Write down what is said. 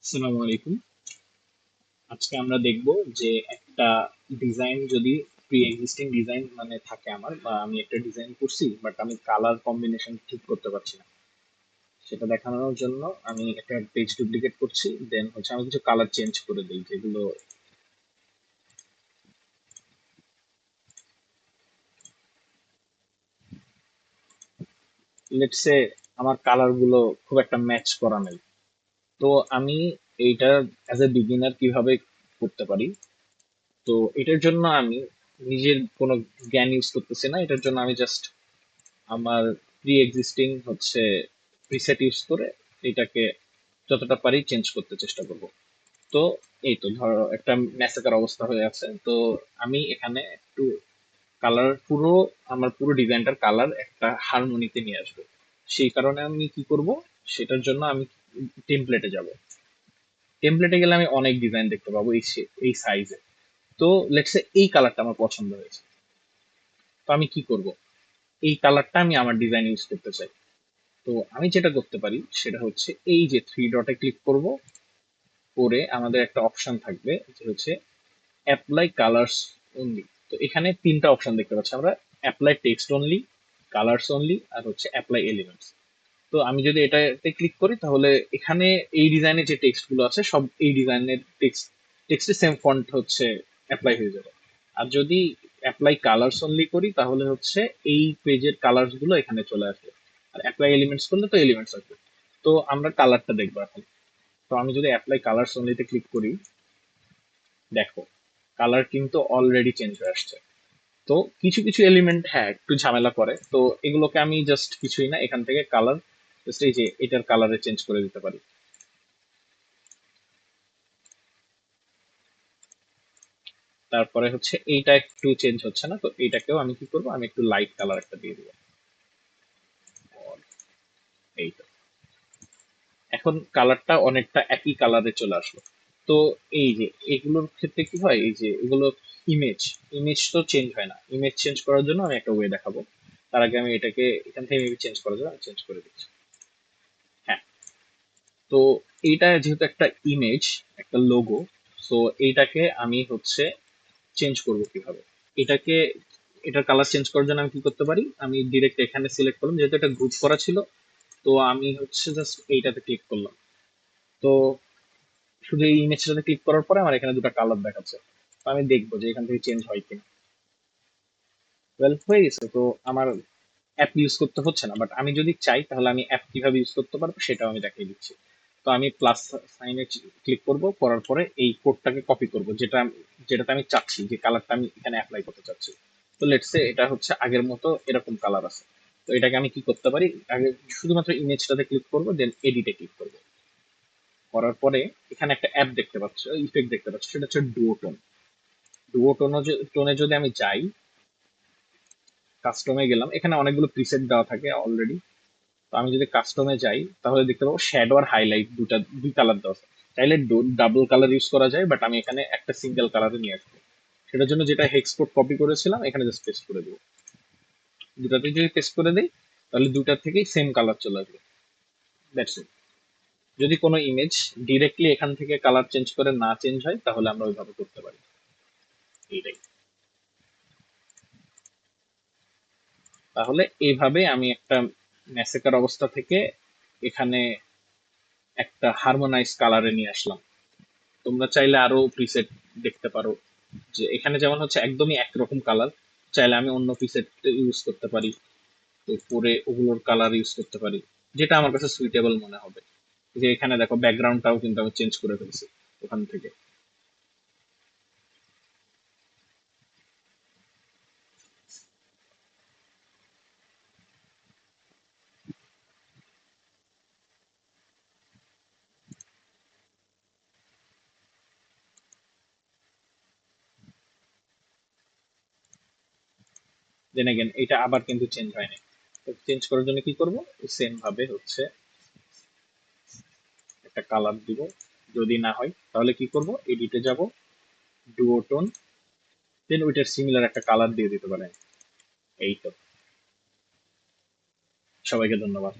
আসসালামু আলাইকুম। আজকে আমরা দেখব যে একটা ডিজাইন যদি প্রি এক্সিস্টিং ডিজাইন মানে থাকে আমার, বা আমি একটা ডিজাইন করছি বাট আমি কালার কম্বিনেশন ঠিক করতে পারছি না, সেটা দেখানোর জন্য আমি একটা পেজ ডুপ্লিকেট করছি। দেন হচ্ছে আমি কিছু কালার চেঞ্জ করে দিই, যেগুলো লেটস সে আমার কালার গুলো খুব একটা ম্যাচ করা নেই। তো আমি এইটা অ্যাজ এ বিগিনার কিভাবে করতে পারি, তো এটার জন্য আমি নিজের কোনো জ্ঞান ইউজ করতেছি না। এটার জন্য আমি জাস্ট আমার প্রি এক্সিস্টিং হচ্ছে প্রিসেট ইউজ করে এটাকে যতটা পারি চেঞ্জ করতে চেষ্টা করব। তো এই তো ধরো একটা ম্যাসেকার অবস্থা হয়ে আছে, তো আমি এখানে একটু কালার পুরো আমার পুরো ডিজাইনটার কালার একটা হারমোনিতে নিয়ে আসবো। সেই কারণে আমি কি করব, সেটার জন্য আমি টেমপ্লেটে যাব। টেমপ্লেটে গেলে আমি অনেক ডিজাইন দেখতে পাবো এই সাইজে। তো লেটস এই কালারটা আমার পছন্দ হয়েছে, তো আমি কি করব, এই কালারটা আমি আমার ডিজাইন ইউজ করতে চাই। তো আমি যেটা করতে পারি সেটা হচ্ছে এই যে থ্রি ডটে ক্লিক করব, করে আমাদের একটা অপশন থাকবে যে হচ্ছে অ্যাপ্লাই কালার্স অনলি। তো এখানে তিনটা অপশন দেখতে পাচ্ছি আমরা: apply text only, colours only, আর হচ্ছে অ্যাপ্লাই এলিমেন্টস। তো আমি যদি এটাতে ক্লিক করি তাহলে এখানে এই ডিজাইনের যে টেক্সট গুলো আছে সব এই ডিজাইনের টেক্সটের সেম ফন্ট হচ্ছে অ্যাপ্লাই হয়ে যাবে। আর যদি অ্যাপ্লাই কালার্স অনলি করি তাহলে হচ্ছে এই পেজের কালার্স গুলো এখানে চলে আসবে। আর অ্যাপ্লাই এলিমেন্টস করলে তো এলিমেন্টস আসবে। তো আমরা কালারটা দেখবো এখন। তো আমি যদি অ্যাপ্লাই কালার্স অনলিতে ক্লিক করি, দেখো কালার কিন্তু অলরেডি চেঞ্জ হয়ে আসছে। তো কিছু কিছু এলিমেন্ট হ্যাঁ একটু ঝামেলা করে, তো এগুলোকে আমি জাস্ট কিছুই না, এখান থেকে কালার জাস্ট এই যে এটার কালারে চেঞ্জ করে দিতে পারি। তারপরে হচ্ছে এইটা একটু চেঞ্জ হচ্ছে না, তো এইটাকেও আমি কি করব, আমি একটু লাইট কালার একটা দিয়ে দিব। এই তো এখন কালারটা অনেকটা একই কালারে চলে আসলো। তো এই যে এগুলোর ক্ষেত্রে কি হয়, এই যে এগুলো ইমেজ, ইমেজ তো চেঞ্জ হয় না। ইমেজ চেঞ্জ করার জন্য আমি একটা ওয়ে দেখাবো। তার আগে আমি এটাকে এখান থেকে চেঞ্জ করার জন্য চেঞ্জ করে দিচ্ছি। হ্যাঁ, তো এইটা যেহেতু একটা ইমেজ, একটা লোগো, সো এইটাকে আমি হচ্ছে চেঞ্জ করব কিভাবে, এটাকে এটার কালার চেঞ্জ করার জন্য আমি কি করতে পারি, আমি ডিরেক্ট এখানে সিলেক্ট করলাম, যেহেতু এটা গ্রুপ করা ছিল। তো আমি হচ্ছে জাস্ট এইটাতে ক্লিক করলাম। তো শুধু এই ইমেজটাতে ক্লিক করার পরে আমার এখানে দুটো কালার দেখাচ্ছে। তো আমি দেখবো যে এখান থেকে চেঞ্জ হয় কিনা। ওয়েল, হয়ে গেছে। তো আমার অ্যাপ ইউজ করতে হচ্ছে না, বাট আমি যদি চাই তাহলে আমি অ্যাপ কিভাবে ইউজ করতে পারবো সেটাও আমি দেখিয়ে দিচ্ছি। তো আমি প্লাস সাইনে ক্লিক করব, করার পরে এই কোডটাকে কপি করব, যেটাতে আমি চাচ্ছি, যে কালারটা আমি এখানে অ্যাপ্লাই করতে চাচ্ছি। তো লেটস সে এটা হচ্ছে আগের মতো এরকম কালার আছে। তো এটাকে আমি কি করতে পারি, আগে শুধুমাত্র ইমেজটাতে ক্লিক করব, দেন এডিটে ক্লিক করব। করার পরে এখানে একটা অ্যাপ দেখতে পাচ্ছ, ইফেক্ট দেখতে পাচ্ছ, সেটা হচ্ছে ডুওটোন। টোনে যদি আমি যাই, কাস্টমে গেলাম, এখানে অনেকগুলো প্রিসেট দেওয়া থাকে অলরেডি। তো আমি যদি কাস্টমে যাই তাহলে দেখতে পাবো শ্যাডো আর হাইলাইট দুই কালার দেওয়া আছে। চাইলে ডাবল কালার ইউজ করা যায়, বাট আমি এখানে একটা সিঙ্গেল কালারে নিয়ে আসবো। সেটার জন্য যেটা হেক্স কোড কপি করেছিলাম এখানে জাস্ট পেস্ট করে দেবো। দুটাতে যদি পেস্ট করে দিই তাহলে দুটার থেকেই সেম কালার চলে আসবে। That's it. যদি কোনো ইমেজ ডিরেক্টলি এখান থেকে কালার চেঞ্জ করে না চেঞ্জ হয় তাহলে আমরা ওইভাবে করতে পারি। এইটাই। তাহলে এইভাবে আমি একটা ম্যাসেকার অবস্থা থেকে এখানে একটা হারমোনাইজ কালারে নিয়ে আসলাম। তোমরা চাইলে আরো প্রিসেট দেখতে পারো, যে এখানে যেমন হচ্ছে একদমই একরকম কালার, চাইলে আমি অন্য প্রিসেট ইউজ করতে পারি। তো পরে ওগুলোর কালার ইউজ করতে পারি, যেটা আমার কাছে সুইটেবল মনে হবে। যে এখানে দেখো ব্যাকগ্রাউন্ডটাও কিন্তু আমি চেঞ্জ করে ফেলছি ওখান থেকে। দেন এগেন এটা আবার কিন্তু চেঞ্জ হয়নি। তো চেঞ্জ করার জন্য কি করব, সেম ভাবে হচ্ছে একটা কালার দিব। যদি না হয় তাহলে কি করব, এডিটে যাব, ডুওটোন, দেন ওইটার সিমিলার একটা কালার দিয়ে দিতে পারেন। এই তো। সবাইকে ধন্যবাদ।